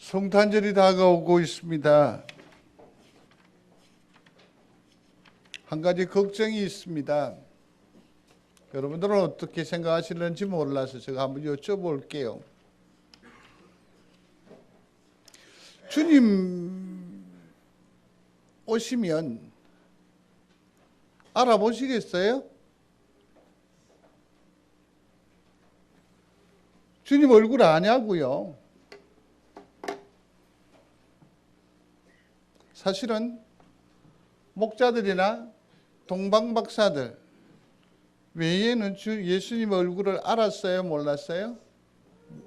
성탄절이 다가오고 있습니다. 한 가지 걱정이 있습니다. 여러분들은 어떻게 생각하시는지 몰라서 제가 한번 여쭤볼게요. 주님 오시면 알아보시겠어요? 주님 얼굴 아냐고요? 사실은 목자들이나 동방박사들 외에는 예수님 얼굴을 알았어요? 몰랐어요?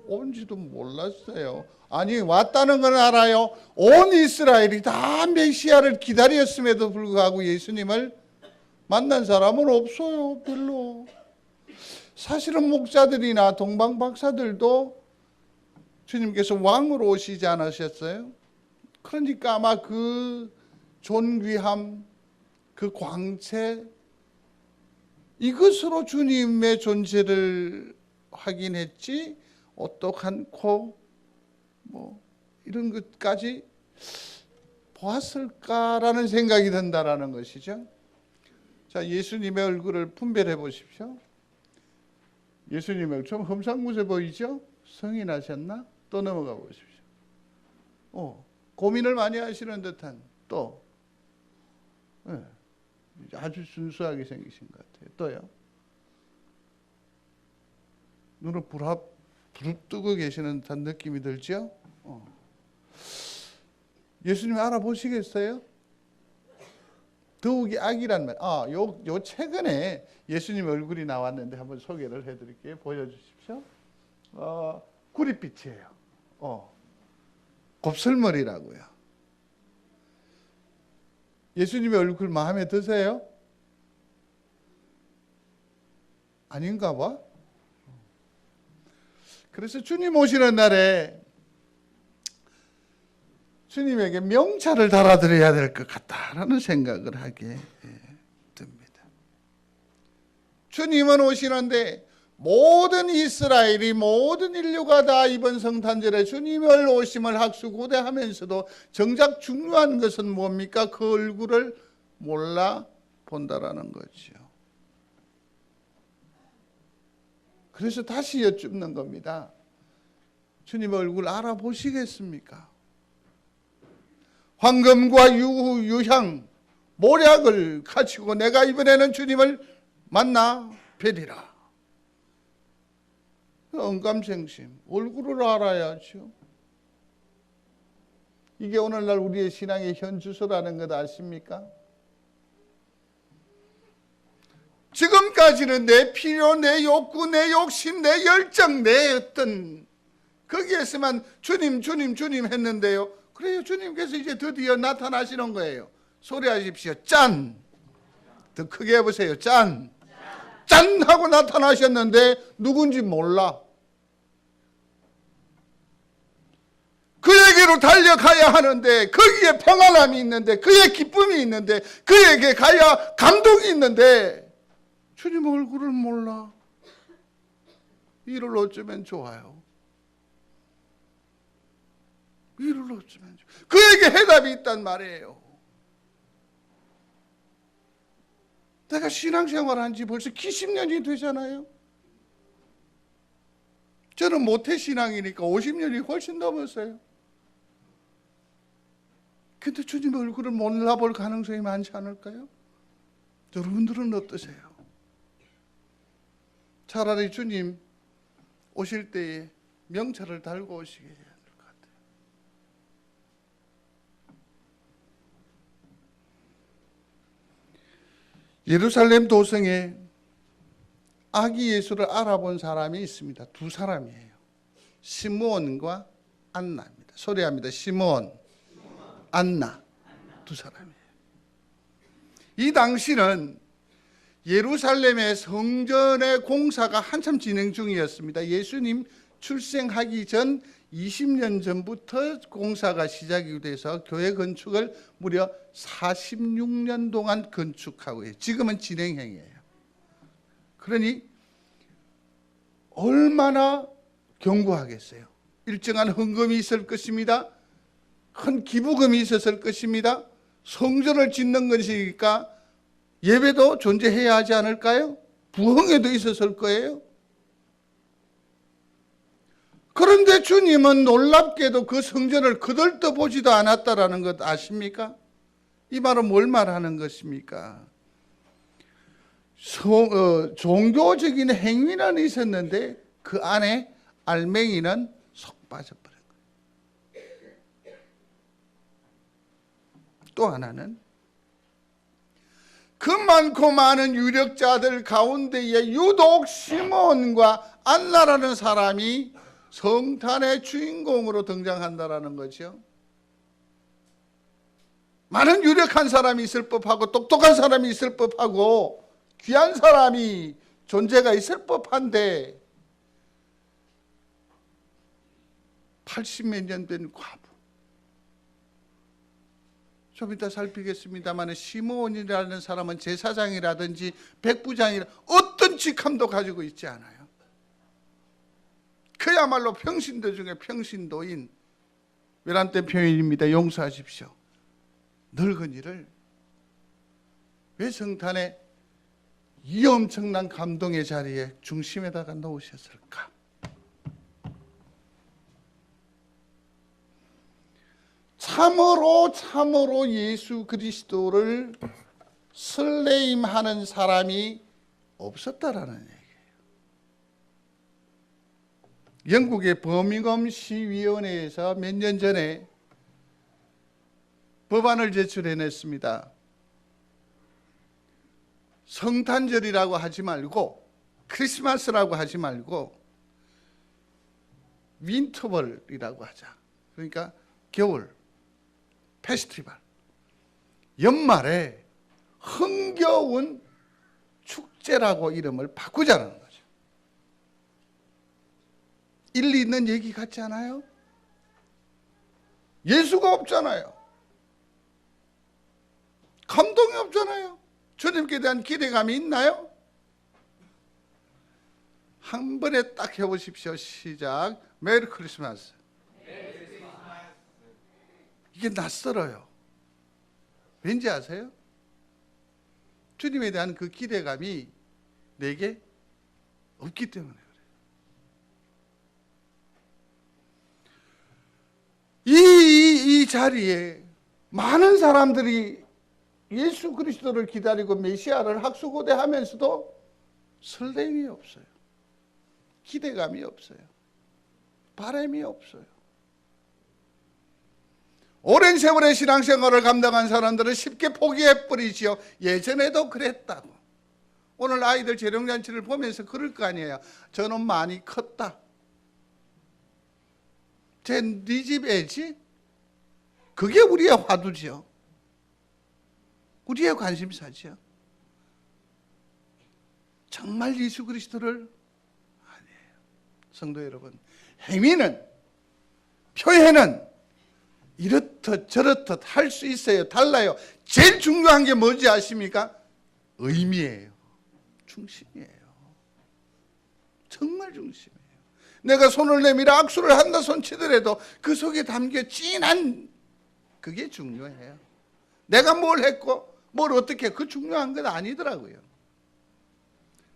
온지도 몰랐어요. 아니, 왔다는 건 알아요. 온 이스라엘이 다 메시아를 기다렸음에도 불구하고 예수님을 만난 사람은 없어요. 별로. 사실은 목자들이나 동방박사들도 주님께서 왕으로 오시지 않으셨어요? 그러니까 아마 그 존귀함, 그 광채, 이것으로 주님의 존재를 확인했지 어떡한 코 이런 것까지 보았을까라는 생각이 든다라는 것이죠. 자, 예수님의 얼굴을 분별해 보십시오. 예수님의 좀 험상궂어 보이죠? 성이 나셨나? 또 넘어가 보십시오. 고민을 많이 하시는 듯한 또 아주 순수하게 생기신 것 같아요. 또요. 눈을 부릅뜨고 계시는 듯한 느낌이 들죠? 예수님 알아보시겠어요? 더욱이 악이란 말. 요 최근에 예수님 얼굴이 나왔는데 한번 소개를 해드릴게요. 보여주십시오. 구릿빛이에요. 곱슬머리라고요. 예수님의 얼굴 마음에 드세요? 아닌가 봐. 그래서 주님 오시는 날에 주님에게 명찰을 달아드려야 될 것 같다라는 생각을 하게 됩니다. 주님은 오시는데 모든 이스라엘이, 모든 인류가 다 이번 성탄절에 주님을 오심을 학수고대하면서도 정작 중요한 것은 뭡니까? 그 얼굴을 몰라 본다라는 거죠. 그래서 다시 여쭙는 겁니다. 주님의 얼굴 알아보시겠습니까? 황금과 유향, 모략을 갖추고 내가 이번에는 주님을 만나 뵈리라. 언감생심, 얼굴을 알아야죠. 이게 오늘날 우리의 신앙의 현주소라는 것 아십니까? 지금까지는 내 필요, 내 욕구, 내 욕심, 내 열정, 내 어떤 거기에서만 주님 했는데요. 그래요. 주님께서 이제 드디어 나타나시는 거예요. 소리하십시오. 짠! 더 크게 해보세요. 짠! 짠! 하고 나타나셨는데 누군지 몰라. 그에게로 달려가야 하는데 거기에 평안함이 있는데 그의 기쁨이 있는데 그에게 가야 감동이 있는데 주님 얼굴을 몰라. 이를 어쩌면 좋아요. 이를 어쩌면 좋아요. 그에게 해답이 있단 말이에요. 내가 신앙생활 한 지 벌써 20년이 되잖아요. 저는 모태신앙이니까 50년이 훨씬 넘었어요. 근데 주님 얼굴을 몰라볼 가능성이 많지 않을까요? 여러분들은 어떠세요? 차라리 주님 오실 때에 명찰을 달고 오시게 해야 될 것 같아요. 예루살렘 도성에 아기 예수를 알아본 사람이 있습니다. 두 사람이에요. 시므온과 안나입니다. 소리합니다. 시므온, 안나, 두 사람이에요. 이 당시는 예루살렘의 성전의 공사가 한참 진행 중이었습니다. 예수님 출생하기 전 20년 전부터 공사가 시작이 돼서 교회 건축을 무려 46년 동안 건축하고 있어요. 지금은 진행형이에요. 그러니 얼마나 견고하겠어요. 일정한 헌금이 있을 것입니다. 큰 기부금이 있었을 것입니다. 성전을 짓는 것이니까 예배도 존재해야 하지 않을까요? 부흥회도 있었을 거예요. 그런데 주님은 놀랍게도 그 성전을 거들떠보지도 않았다라는 것 아십니까? 이 말은 뭘 말하는 것입니까? 종교적인 행위는 있었는데 그 안에 알맹이는 속 빠져버린 거예요. 또 하나는 그 많고 많은 유력자들 가운데에 유독 시몬과 안나라는 사람이 성탄의 주인공으로 등장한다라는 거죠. 많은 유력한 사람이 있을 법하고 똑똑한 사람이 있을 법하고 귀한 사람이 존재가 있을 법한데 80몇 년 된 과부, 좀 이따 살피겠습니다만 시므온이라는 사람은 제사장이라든지 백부장이라 어떤 직함도 가지고 있지 않아요. 그야말로 평신도 중에 평신도인, 외람된 표현입니다. 용서하십시오. 늙은이를 왜 성탄에 이 엄청난 감동의 자리에 중심에다가 놓으셨을까? 참으로 예수 그리스도를 설레임하는 사람이 없었다라는 얘기예요. 영국의 버밍엄 시위원회에서 몇 년 전에 법안을 제출해냈습니다. 성탄절이라고 하지 말고 크리스마스라고 하지 말고 윈터벌이라고 하자. 그러니까 겨울 페스티벌, 연말에 흥겨운 축제라고 이름을 바꾸자는 거죠. 일리 있는 얘기 같지 않아요? 예수가 없잖아요. 감동이 없잖아요. 주님께 대한 기대감이 있나요? 한 번에 딱 해보십시오. 시작. 메리 크리스마스. 이게 낯설어요. 왠지 아세요? 주님에 대한 그 기대감이 내게 없기 때문에 그래요. 이 자리에 많은 사람들이 예수 그리스도를 기다리고 메시아를 학수고대하면서도 설렘이 없어요. 기대감이 없어요. 바람이 없어요. 오랜 세월의 신앙생활을 감당한 사람들은 쉽게 포기해버리지요. 예전에도 그랬다고. 오늘 아이들 재롱잔치를 보면서 그럴 거 아니에요. 저는 많이 컸다. 쟤 네 집 애지? 그게 우리의 화두죠. 우리의 관심사죠. 정말 예수 그리스도를 아니에요. 성도 여러분, 행위는, 표현은 이렇듯 저렇듯 할 수 있어요. 달라요. 제일 중요한 게 뭔지 아십니까? 의미예요. 중심이에요. 정말 중심이에요. 내가 손을 내밀어 악수를 한다 손치더라도 그 속에 담겨 진한 그게 중요해요. 내가 뭘 했고 뭘 어떻게, 그 중요한 건 아니더라고요.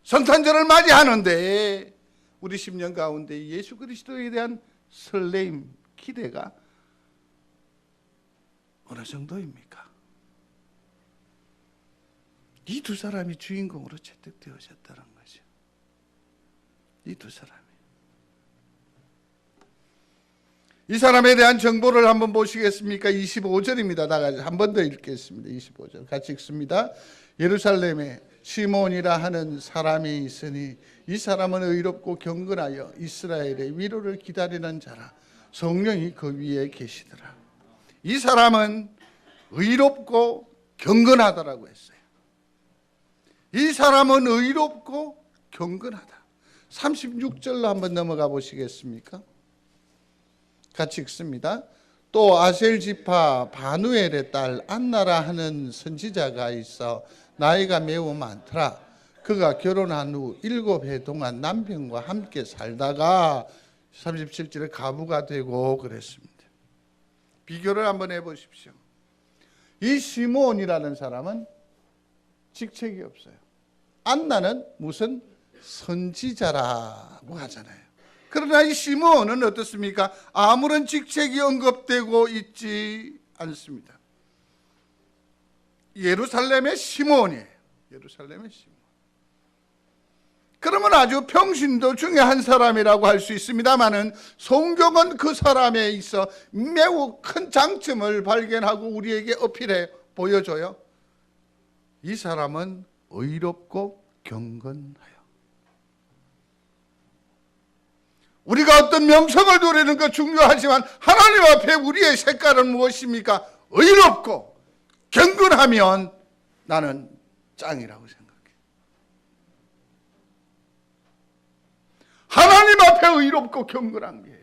성탄절을 맞이하는데 우리 10년 가운데 예수 그리스도에 대한 설레임, 기대가 어느 정도입니까? 이 두 사람이 주인공으로 채택되어졌다는 거죠. 이 두 사람이. 이 사람에 대한 정보를 한번 보시겠습니까? 25절입니다. 다 같이 한 번 더 읽겠습니다. 25절 같이 읽습니다. 예루살렘에 시몬이라 하는 사람이 있으니 이 사람은 의롭고 경건하여 이스라엘의 위로를 기다리는 자라. 성령이 그 위에 계시더라. 이 사람은 의롭고 경건하다라고 했어요. 이 사람은 의롭고 경건하다. 36절로 한번 넘어가 보시겠습니까? 같이 읽습니다. 또 아셀 지파 바누엘의 딸 안나라 하는 선지자가 있어 나이가 매우 많더라. 그가 결혼한 후 7해 동안 남편과 함께 살다가 37절에 가부가 되고 그랬습니다. 비교를 한번 해보십시오. 이 시므온이라는 사람은 직책이 없어요. 안나는 무슨 선지자라고 하잖아요. 그러나 이 시므온은 어떻습니까? 아무런 직책이 언급되고 있지 않습니다. 예루살렘의 시므온이에요. 예루살렘의 시므온. 그러면 아주 평신도 중에 한 사람이라고 할 수 있습니다만은 성경은 그 사람에 있어 매우 큰 장점을 발견하고 우리에게 어필해 보여줘요. 이 사람은 의롭고 경건하여. 우리가 어떤 명성을 누리는 것 중요하지만 하나님 앞에 우리의 색깔은 무엇입니까? 의롭고 경건하면 나는 짱이라고 생각해요. 하나님 앞에 의롭고 경건한 게예요.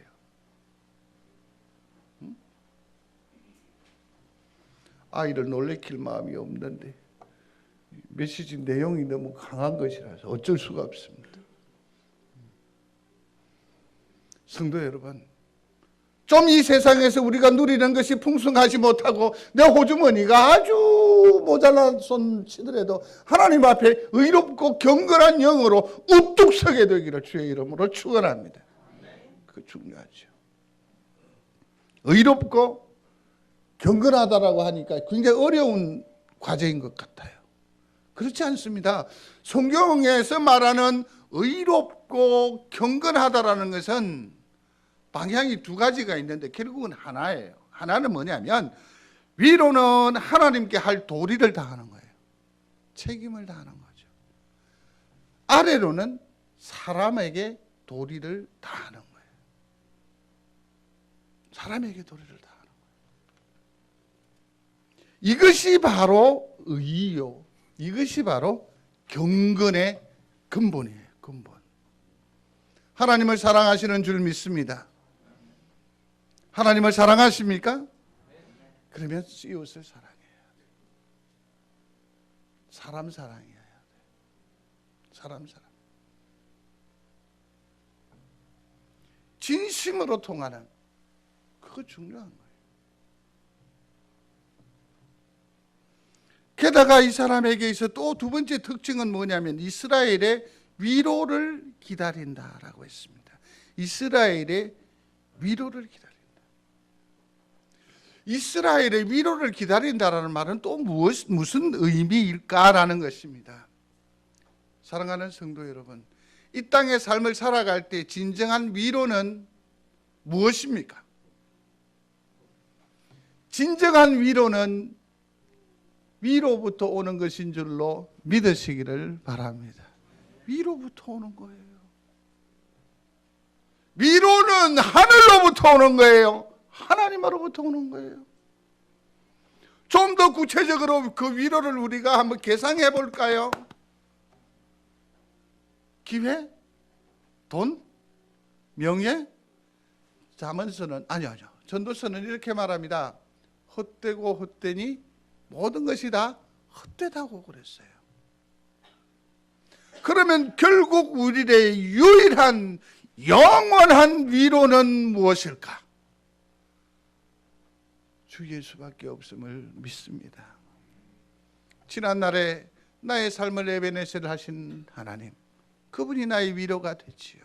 아이를 놀래킬 마음이 없는데 메시지 내용이 너무 강한 것이라서 어쩔 수가 없습니다. 성도 여러분, 좀 이 세상에서 우리가 누리는 것이 풍성하지 못하고 내 호주머니가 아주 모자란 손 치더라도 하나님 앞에 의롭고 경건한 영으로 우뚝 서게 되기를 주의 이름으로 축원합니다. 그거 중요하죠. 의롭고 경건하다라고 하니까 굉장히 어려운 과제인 것 같아요. 그렇지 않습니다. 성경에서 말하는 의롭고 경건하다라는 것은 방향이 두 가지가 있는데 결국은 하나예요. 하나는 뭐냐면 위로는 하나님께 할 도리를 다하는 거예요. 책임을 다하는 거죠. 아래로는 사람에게 도리를 다하는 거예요. 사람에게 도리를 다하는 거예요. 이것이 바로 의요. 이것이 바로 경건의 근본이에요. 근본. 하나님을 사랑하시는 줄 믿습니다. 하나님을 사랑하십니까? 그러면 이웃을 사랑해야 돼. 사람 사랑해야 돼. 사람 사랑. 진심으로 통하는 그거 중요한 거예요. 게다가 이 사람에게 있어 또 두 번째 특징은 뭐냐면 이스라엘의 위로를 기다린다라고 했습니다. 이스라엘의 위로를 기다린다. 이스라엘의 위로를 기다린다라는 말은 또 무슨 의미일까라는 것입니다. 사랑하는 성도 여러분, 이 땅의 삶을 살아갈 때 진정한 위로는 무엇입니까? 진정한 위로는 위로부터 오는 것인 줄로 믿으시기를 바랍니다. 위로부터 오는 거예요. 위로는 하늘로부터 오는 거예요. 하나님으로부터 오는 거예요. 좀 더 구체적으로 그 위로를 우리가 한번 계상해 볼까요? 기회? 돈? 명예? 잠언서는 아니요. 전도서는 이렇게 말합니다. 헛되고 헛되니 모든 것이 다 헛되다고 그랬어요. 그러면 결국 우리의 유일한 영원한 위로는 무엇일까? 주 예수밖에 없음을 믿습니다. 지난날에 나의 삶을 에베네셀 하신 하나님, 그분이 나의 위로가 되지요.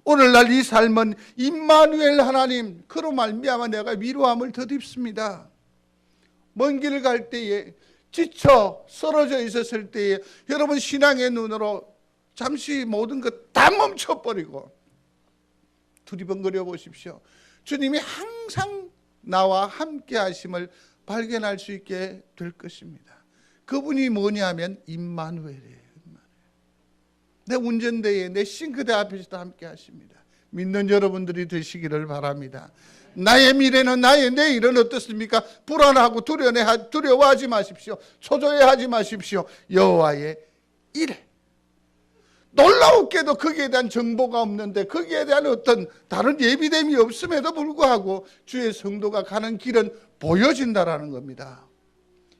오늘날 이 삶은 임마누엘 하나님, 그로 말미암아 내가 위로함을 덧입습니다. 먼 길 갈 때에 지쳐 쓰러져 있었을 때에 여러분 신앙의 눈으로 잠시 모든 것 다 멈춰버리고 두리번거려 보십시오. 주님이 항상 나와 함께 하심을 발견할 수 있게 될 것입니다. 그분이 뭐냐면 임마누엘이에요. 내 운전대에 내 싱크대 앞에서도 함께 하십니다. 믿는 여러분들이 되시기를 바랍니다. 나의 미래는 나의 내일은 어떻습니까? 불안하고 두려워하지 마십시오. 초조해하지 마십시오. 여호와의 일에 놀라웠게도 거기에 대한 정보가 없는데 거기에 대한 어떤 다른 예비됨이 없음에도 불구하고 주의 성도가 가는 길은 보여진다라는 겁니다.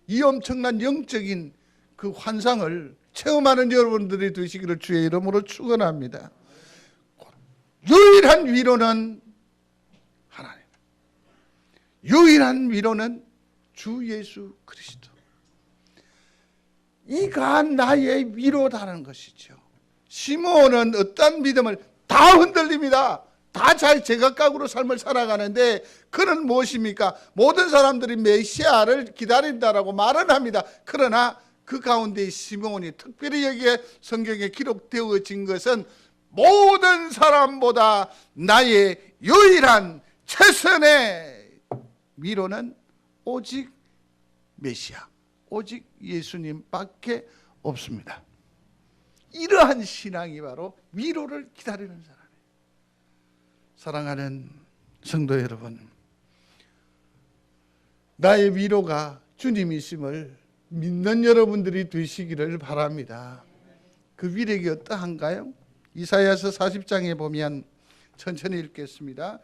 이 엄청난 영적인 그 환상을 체험하는 여러분들이 되시기를 주의 이름으로 축원합니다. 유일한 위로는 하나님, 유일한 위로는 주 예수 그리스도. 이가 나의 위로다는 것이죠. 시므온은 어떤 믿음을 다 흔들립니다. 다 잘 제각각으로 삶을 살아가는데 그는 무엇입니까? 모든 사람들이 메시아를 기다린다라고 말은 합니다. 그러나 그 가운데 시므온이 특별히 여기에 성경에 기록되어진 것은 모든 사람보다 나의 유일한 최선의 위로는 오직 메시아, 오직 예수님밖에 없습니다. 이러한 신앙이 바로 위로를 기다리는 사람이에요. 사랑하는 성도 여러분, 나의 위로가 주님이심을 믿는 여러분들이 되시기를 바랍니다. 그 위력이 어떠한가요? 이사야서 40장에 보면 천천히 읽겠습니다.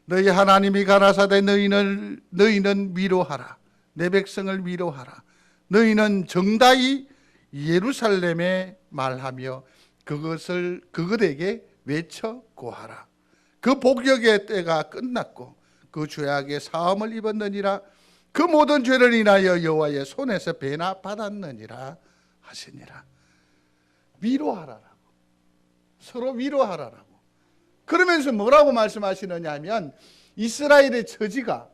너희 하나님이 가라사대 너희는 위로하라. 내 백성을 위로하라. 너희는 정다이 예루살렘에 말하며 그것에게 외쳐 고하라. 그 복역의 때가 끝났고 그 죄악의 사함을 입었느니라. 그 모든 죄를 인하여 여호와의 손에서 배나 받았느니라 하시니라. 위로하라라고, 서로 위로하라라고. 그러면서 뭐라고 말씀하시느냐 하면 이스라엘의 처지가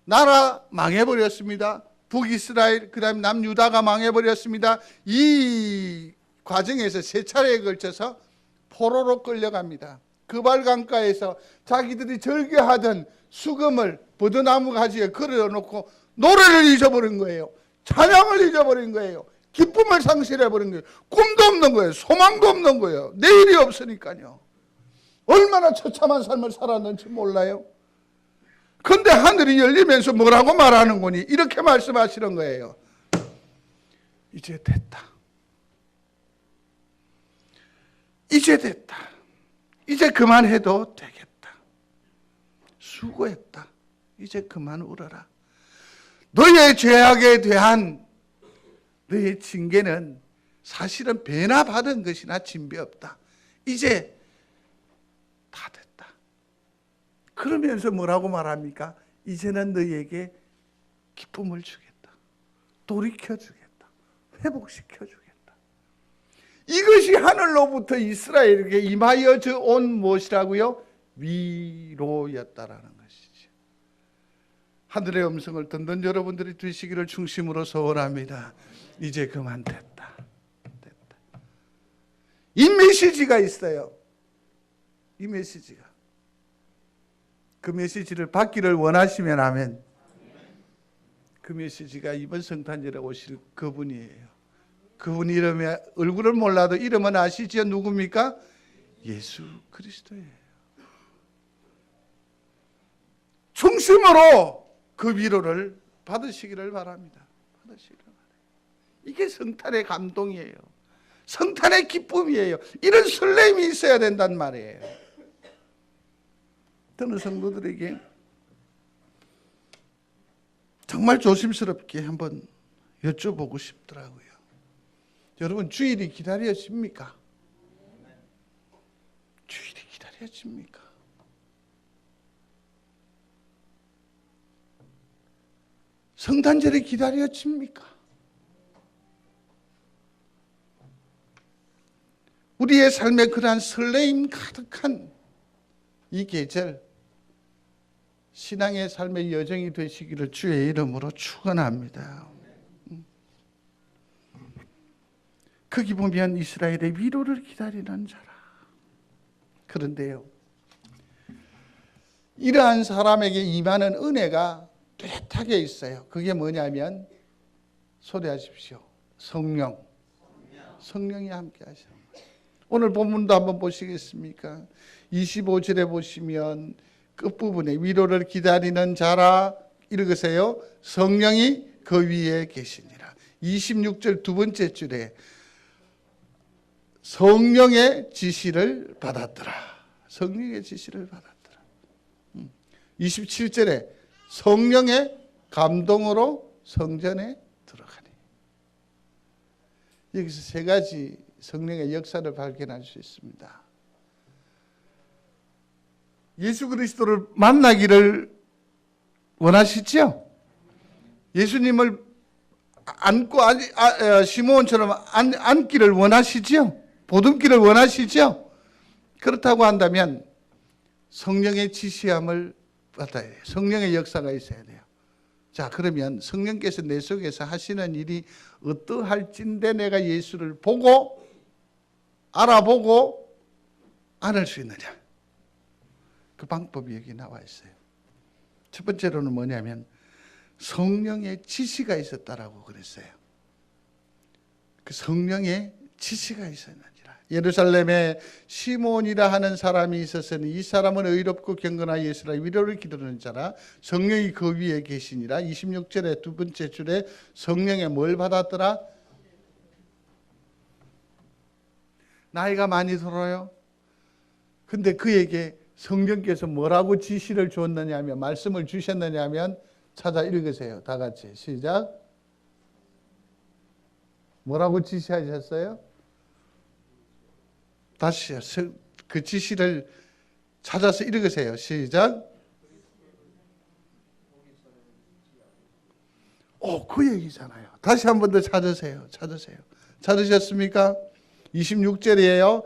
나라 망해버렸습니다. 북이스라엘, 그 다음에 남유다가 망해버렸습니다. 이 과정에서 세 차례에 걸쳐서 포로로 끌려갑니다. 그발강가에서 자기들이 즐겨하던 수금을 버드나무 가지에 걸어놓고 노래를 잊어버린 거예요. 찬양을 잊어버린 거예요. 기쁨을 상실해버린 거예요. 꿈도 없는 거예요. 소망도 없는 거예요. 내일이 없으니까요. 얼마나 처참한 삶을 살았는지 몰라요. 그런데 하늘이 열리면서 뭐라고 말하는 거니? 이렇게 말씀하시는 거예요. 이제 됐다. 이제 됐다. 이제 그만해도 되겠다. 수고했다. 이제 그만 울어라. 너의 죄악에 대한 너의 징계는 사실은 배나 받은 것이나 진배 없다. 이제 다 됐다. 그러면서 뭐라고 말합니까? 이제는 너희에게 기쁨을 주겠다. 돌이켜주겠다. 회복시켜주겠다. 이것이 하늘로부터 이스라엘에게 임하여 온 무엇이라고요? 위로였다라는 것이죠. 하늘의 음성을 듣는 여러분들이 되시기를 중심으로 소원합니다. 이제 그만 됐다. 됐다. 이 메시지가 있어요. 이 메시지가. 그 메시지를 받기를 원하시면 아멘. 그 메시지가 이번 성탄절에 오실 그분이에요. 그분 이름에 얼굴을 몰라도 이름은 아시지요? 누굽니까? 예수 그리스도예요. 중심으로 그 위로를 받으시기를 바랍니다. 받으시기를 바랍니다. 이게 성탄의 감동이에요. 성탄의 기쁨이에요. 이런 설렘이 있어야 된단 말이에요. 저는 성도들에게 정말 조심스럽게 한번 여쭤보고 싶더라고요. 여러분, 주일이 기다려집니까? 주일이 기다려집니까? 성탄절이 기다려집니까? 우리의 삶에 그러한 설레임 가득한 이 계절, 신앙의 삶의 여정이 되시기를 주의 이름으로 축원합니다. 거기 보면 이스라엘의 위로를 기다리는 자라. 그런데요, 이러한 사람에게 임하는 은혜가 뚜렷하게 있어요. 그게 뭐냐면, 소리하십시오. 성령이 함께 하셔. 오늘 본문도 한번 보시겠습니까? 25절에 보시면 끝부분에 위로를 기다리는 자라 읽으세요. 성령이 그 위에 계시니라. 26절 두 번째 줄에 성령의 지시를 받았더라. 성령의 지시를 받았더라. 27절에 성령의 감동으로 성전에 들어가니. 여기서 세 가지 성령의 역사를 발견할 수 있습니다. 예수 그리스도를 만나기를 원하시죠? 예수님을 안고 시몬처럼 안기를 원하시죠? 보듬기를 원하시죠? 그렇다고 한다면 성령의 지시함을 받아야 돼요. 성령의 역사가 있어야 돼요. 자, 그러면 성령께서 내 속에서 하시는 일이 어떠할진데 내가 예수를 보고 알아보고 안을 수 있느냐. 그 방법이 여기 나와 있어요. 첫 번째로는 뭐냐면 성령의 지시가 있었다라고 그랬어요. 그 성령의 지시가 있었느니라. 예루살렘에 시몬이라 하는 사람이 있었으니 이 사람은 의롭고 경건한 예수라 위로를 기르는 자라 성령이 그 위에 계시니라. 26절의 두 번째 줄에 성령의 뭘 받았더라? 나이가 많이 들어요. 근데 그에게 성령께서 뭐라고 지시를 줬느냐 하면, 말씀을 주셨느냐 하면 찾아 읽으세요. 다 같이 시작. 뭐라고 지시하셨어요? 다시요. 그 지시를 찾아서 읽으세요. 시작. 그 얘기잖아요. 다시 한 번 더 찾으세요. 찾으셨습니까? 26절이에요.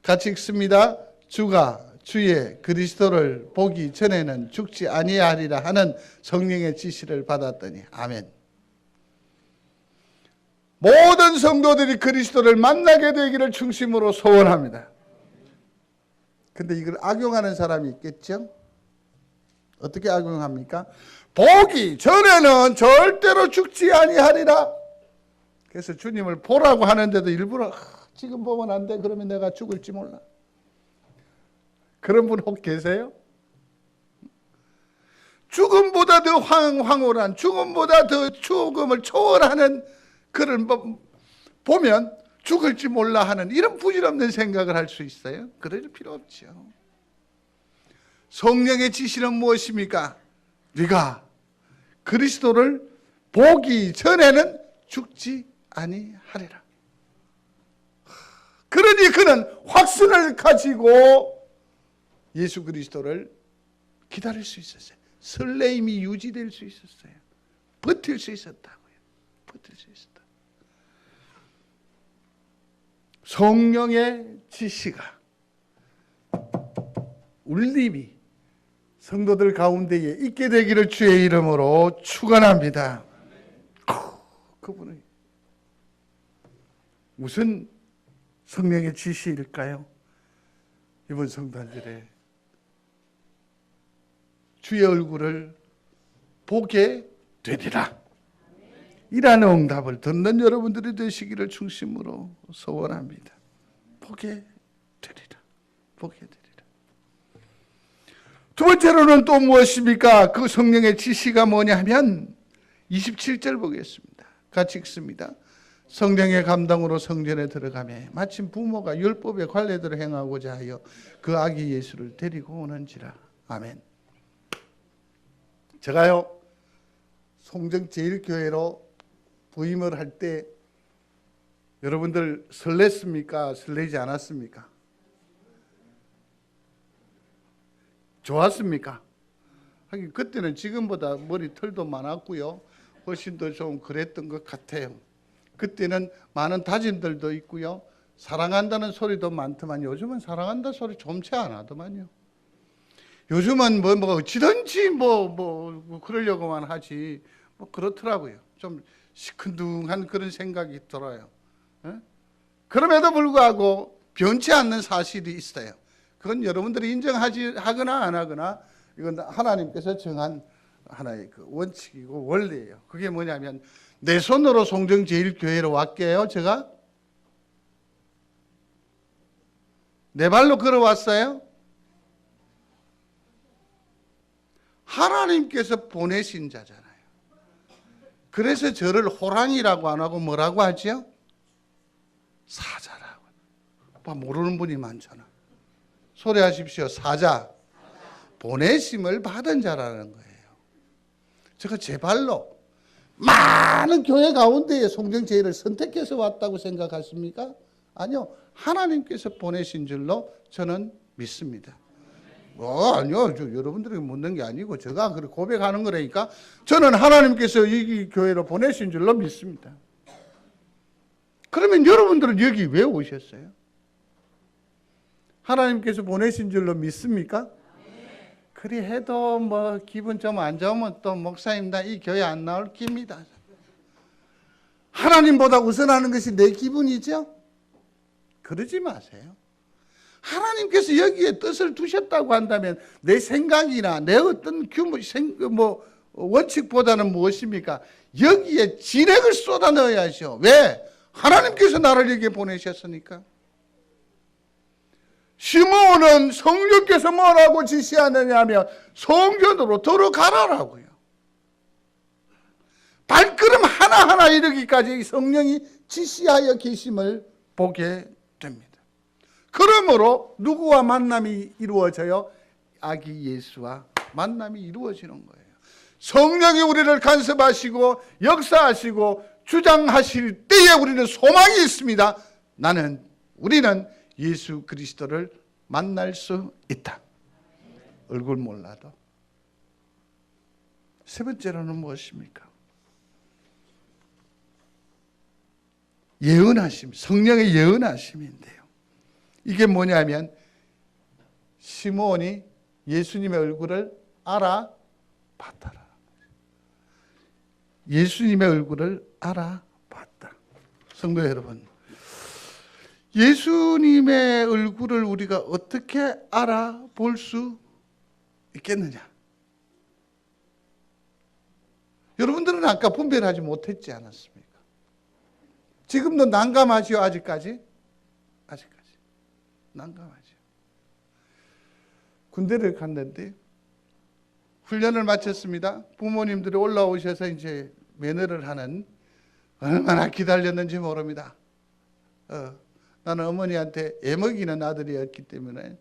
같이 읽습니다. 주가 주의 그리스도를 보기 전에는 죽지 아니하리라 하는 성령의 지시를 받았더니. 아멘. 모든 성도들이 그리스도를 만나게 되기를 중심으로 소원합니다. 근데 이걸 악용하는 사람이 있겠죠? 어떻게 악용합니까? 보기 전에는 절대로 죽지 아니하리라. 그래서 주님을 보라고 하는데도 일부러 지금 보면 안 돼. 그러면 내가 죽을지 몰라. 그런 분 혹 계세요? 죽음보다 더 황홀한, 죽음보다 더 죽음을 초월하는 그를 보면 죽을지 몰라 하는 이런 부질없는 생각을 할 수 있어요? 그럴 필요 없죠. 성령의 지시는 무엇입니까? 네가 그리스도를 보기 전에는 죽지 아니하리라. 그러니 그는 확신을 가지고 예수 그리스도를 기다릴 수 있었어요. 설레임이 유지될 수 있었어요. 버틸 수 있었다고요. 버틸 수 있었다. 성령의 지시가, 울림이 성도들 가운데에 있게 되기를 주의 이름으로 축원합니다. 그분은 무슨 성령의 지시일까요? 이번 성탄절에 주의 얼굴을 보게 되리라. 이라는 응답을 듣는 여러분들이 되시기를 중심으로 소원합니다. 보게 되리라. 보게 되리라. 두 번째로는 또 무엇입니까? 그 성령의 지시가 뭐냐면 27절 보겠습니다. 같이 읽습니다. 성령의 감동으로 성전에 들어가매 마침 부모가 율법의 관례대로 행하고자 하여 그 아기 예수를 데리고 오는지라. 아멘. 제가요 송정제일교회로 부임을 할 때 여러분들 설렜습니까? 설레지 않았습니까? 좋았습니까? 하긴 그때는 지금보다 머리털도 많았고요. 훨씬 더 좀 그랬던 것 같아요. 그때는 많은 다짐들도 있고요. 사랑한다는 소리도 많더만 요즘은 사랑한다 소리 좀채 안 하더만요. 요즘은 뭐 어찌든지 뭐 그러려고만 하지 뭐 그렇더라고요. 좀 시큰둥한 그런 생각이 들어요. 그럼에도 불구하고 변치 않는 사실이 있어요. 그건 여러분들이 인정하거나 안 하거나 이건 하나님께서 정한 하나의 그 원칙이고 원리예요. 그게 뭐냐면 내 손으로 송정제일교회로 왔게요. 제가 내 발로 걸어왔어요. 하나님께서 보내신 자잖아요. 그래서 저를 호랑이라고 안 하고 뭐라고 하죠? 사자라고. 모르는 분이 많잖아. 소리하십시오. 사자. 보내심을 받은 자라는 거예요. 제가 제 발로 많은 교회 가운데에 송정제일을 선택해서 왔다고 생각하십니까? 아니요. 하나님께서 보내신 줄로 저는 믿습니다. 아니요. 여러분들에게 묻는 게 아니고 제가 그렇게 고백하는 거라니까. 저는 하나님께서 이 교회로 보내신 줄로 믿습니다. 그러면 여러분들은 여기 왜 오셨어요? 하나님께서 보내신 줄로 믿습니까? 그리 해도 뭐 기분 좀 안 좋으면 또 목사님 나 이 교회 안 나올 깁니다. 하나님보다 우선하는 것이 내 기분이죠? 그러지 마세요. 하나님께서 여기에 뜻을 두셨다고 한다면 내 생각이나 내 어떤 원칙보다는 무엇입니까? 여기에 진액을 쏟아 넣어야죠. 왜? 하나님께서 나를 여기에 보내셨으니까. 시므온은 성령께서 뭐라고 지시하느냐 하면 성전으로 들어가라라고요. 발걸음 하나하나 이르기까지 성령이 지시하여 계심을 보게 됩니다. 그러므로 누구와 만남이 이루어져요? 아기 예수와 만남이 이루어지는 거예요. 성령이 우리를 간섭하시고 역사하시고 주장하실 때에 우리는 소망이 있습니다. 우리는 예수 그리스도를 만날 수 있다. 얼굴 몰라도. 세 번째로는 무엇입니까? 예언하심, 성령의 예언하심인데요. 이게 뭐냐면 시므온이 예수님의 얼굴을 알아봤더라. 예수님의 얼굴을 알아봤다. 성도 여러분, 예수님의 얼굴을 우리가 어떻게 알아볼 수 있겠느냐? 여러분들은 아까 분별하지 못했지 않았습니까? 지금도 난감하지요, 아직까지? 아직까지. 난감하죠. 군대를 갔는데 훈련을 마쳤습니다. 부모님들이 올라오셔서 이제 면회를 하는, 얼마나 기다렸는지 모릅니다. 나는 어머니한테 애먹이는 아들이었기 때문에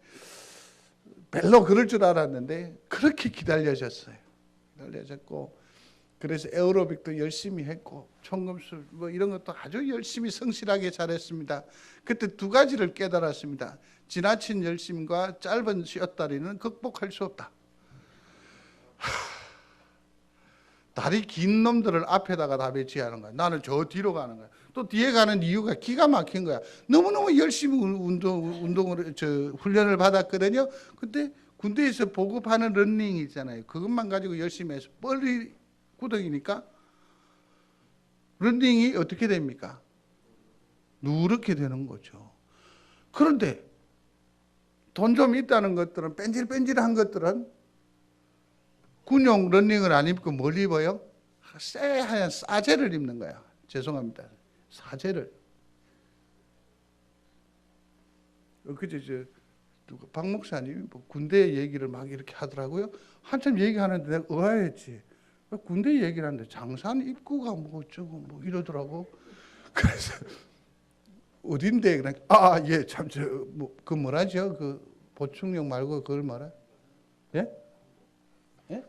별로 그럴 줄 알았는데 그렇게 기다려졌어요. 기다려졌고, 그래서 에어로빅도 열심히 했고 총검술 뭐 이런 것도 아주 열심히 성실하게 잘했습니다. 그때 두 가지를 깨달았습니다. 지나친 열심과 짧은 쉬었다리는 극복할 수 없다. 다리 긴 놈들을 앞에다가 다 배치하는 거야. 나는 저 뒤로 가는 거야. 또 뒤에 가는 이유가 기가 막힌 거야. 너무너무 열심히 훈련을 받았거든요. 근데 군대에서 보급하는 런닝 있잖아요. 그것만 가지고 열심히 해서 뻘리 구덩이니까 런닝이 어떻게 됩니까? 누렇게 되는 거죠. 그런데 돈 좀 있다는 것들은, 뺀질뺀질한 것들은 군용 런닝을 안 입고 뭘 입어요? 새하얀 사제를 입는 거야. 죄송합니다. 사제를. 그제 박 목사님이 뭐 군대 얘기를 막 이렇게 하더라고요. 한참 얘기하는데 내가 의아했지. 군대 얘기를 하는데 장산 입구가 뭐 어쩌고 뭐 이러더라고. 그래서 어딘데? 그냥 예, 참 그 뭐라죠? 그 보충용 말고 그걸 말해? 예? 예?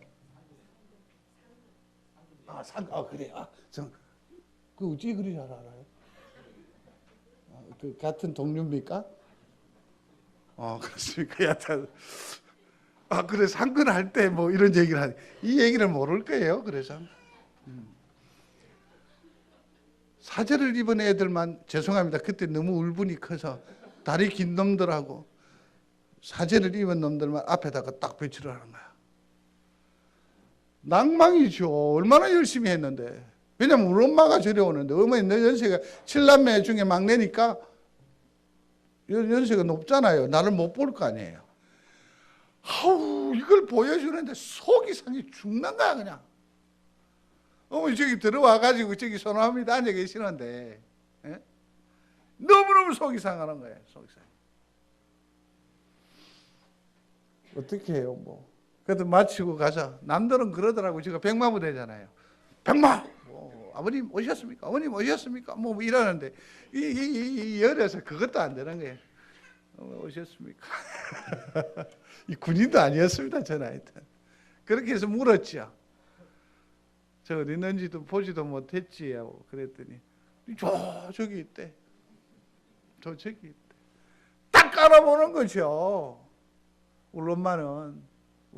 그래. 그 어찌 그리 잘 알아요? 그 같은 동료입니까? 그렇습니까? 여하튼 그래 상근할 때 뭐 이런 얘기를 하니 이 얘기를 모를 거예요. 그래서 사제를 입은 애들만, 죄송합니다. 그때 너무 울분이 커서 다리 긴 놈들하고 사제를 입은 놈들만 앞에다가 딱 배치를 하는 거야. 낭망이죠. 얼마나 열심히 했는데. 왜냐면 우리 엄마가 저리 오는데, 어머니 너 연세가 7남매 중에 막내니까 연세가 높잖아요. 나를 못 볼 거 아니에요. 이걸 보여주는데 속이 상해 죽는 거야 그냥. 어머니 저기 들어와가지고 저기 소나무에 앉아 계시는데 너무너무 속이 상하는 거예요. 속이 상해. 어떻게 해요 뭐. 그래도 마치고 가서 남들은 그러더라고. 제가 백마부대잖아요. 백마! 아버님 오셨습니까? 어머님 오셨습니까? 뭐 이러는데 이 열에서 그것도 안 되는 거예요. 오셨습니까? 이 군인도 아니었습니다. 저는 하여튼. 그렇게 해서 물었죠. 저 어디 있는지도 보지도 못했지 하고 그랬더니 저기 있대. 저기 있대. 딱 깔아보는 거죠. 우리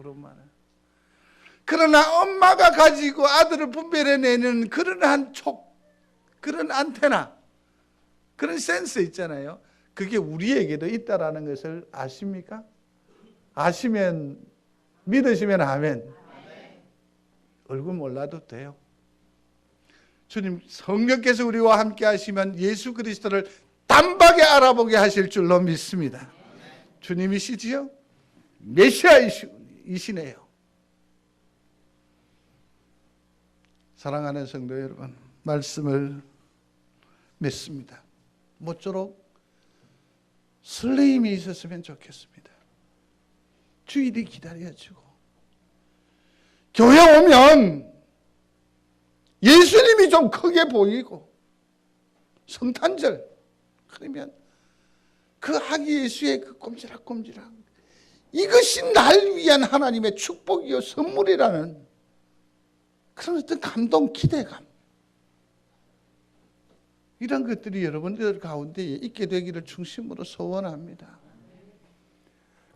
엄마는. 그러나 엄마가 가지고 아들을 분별해내는 그런 안테나, 그런 센스 있잖아요. 그게 우리에게도 있다라는 것을 아십니까? 아시면, 믿으시면 아멘. 얼굴 몰라도 돼요. 주님, 성령께서 우리와 함께 하시면 예수 그리스도를 단박에 알아보게 하실 줄로 믿습니다. 주님이시지요? 메시아이시네요. 사랑하는 성도 여러분, 말씀을 맺습니다. 모쪼록 설레임이 있었으면 좋겠습니다. 주일이 기다려지고 교회 오면 예수님이 좀 크게 보이고 성탄절 그러면 그 아기 예수의 그 꼼지락꼼지락 이것이 날 위한 하나님의 축복이요 선물이라는 그런 어떤 감동, 기대감, 이런 것들이 여러분들 가운데 있게 되기를 중심으로 소원합니다.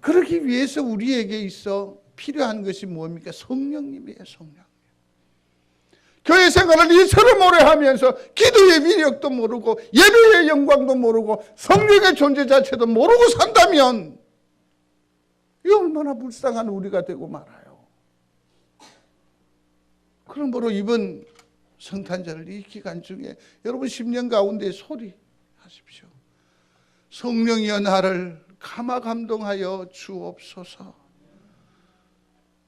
그러기 위해서 우리에게 있어 필요한 것이 뭡니까? 성령님이에요. 성령. 교회 생활을 이처럼 오래 하면서 기도의 위력도 모르고 예배의 영광도 모르고 성령의 존재 자체도 모르고 산다면 이 얼마나 불쌍한 우리가 되고 말아요. 그러므로 이번 성탄절 이 기간 중에 여러분 10년 가운데 소리하십시오. 성령이여 나를 감화 감동하여 주옵소서.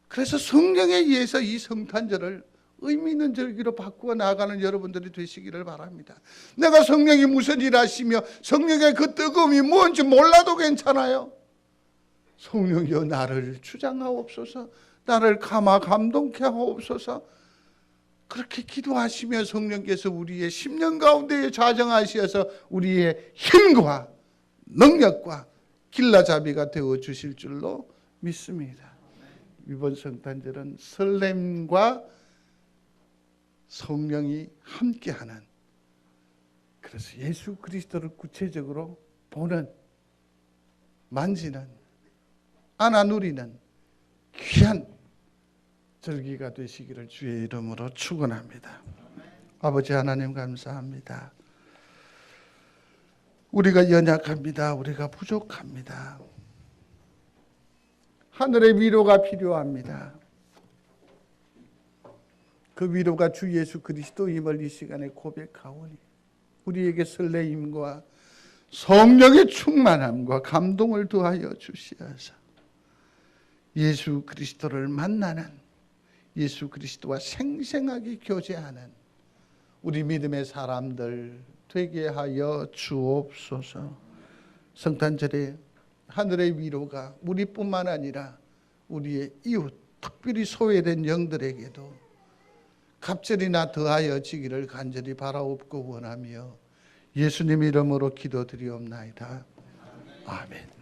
그래서 성령에 의해서 이 성탄절을 의미 있는 절기로 바꾸어 나아가는 여러분들이 되시기를 바랍니다. 내가 성령이 무슨 일 하시며 성령의 그 뜨거움이 뭔지 몰라도 괜찮아요. 성령이여 나를 주장하옵소서. 나를 감화 감동케 하옵소서. 그렇게 기도하시며 성령께서 우리의 10년 가운데에 좌정하셔서 우리의 힘과 능력과 길라잡이가 되어 주실 줄로 믿습니다. 이번 성탄절은 설렘과 성령이 함께하는, 그래서 예수 그리스도를 구체적으로 보는, 만지는, 안아 누리는 귀한 절기가 되시기를 주의 이름으로 축원합니다. 아버지 하나님 감사합니다. 우리가 연약합니다. 우리가 부족합니다. 하늘의 위로가 필요합니다. 그 위로가 주 예수 그리스도임을 이 시간에 고백하오니 우리에게 설레임과 성령의 충만함과 감동을 더하여 주시어서 예수 그리스도를 만나는, 예수 그리스도와 생생하게 교제하는 우리 믿음의 사람들 되게 하여 주옵소서. 성탄절에 하늘의 위로가 우리뿐만 아니라 우리의 이웃, 특별히 소외된 영들에게도 갑절이나 더하여 지기를 간절히 바라옵고 원하며 예수님 이름으로 기도드리옵나이다. 아멘.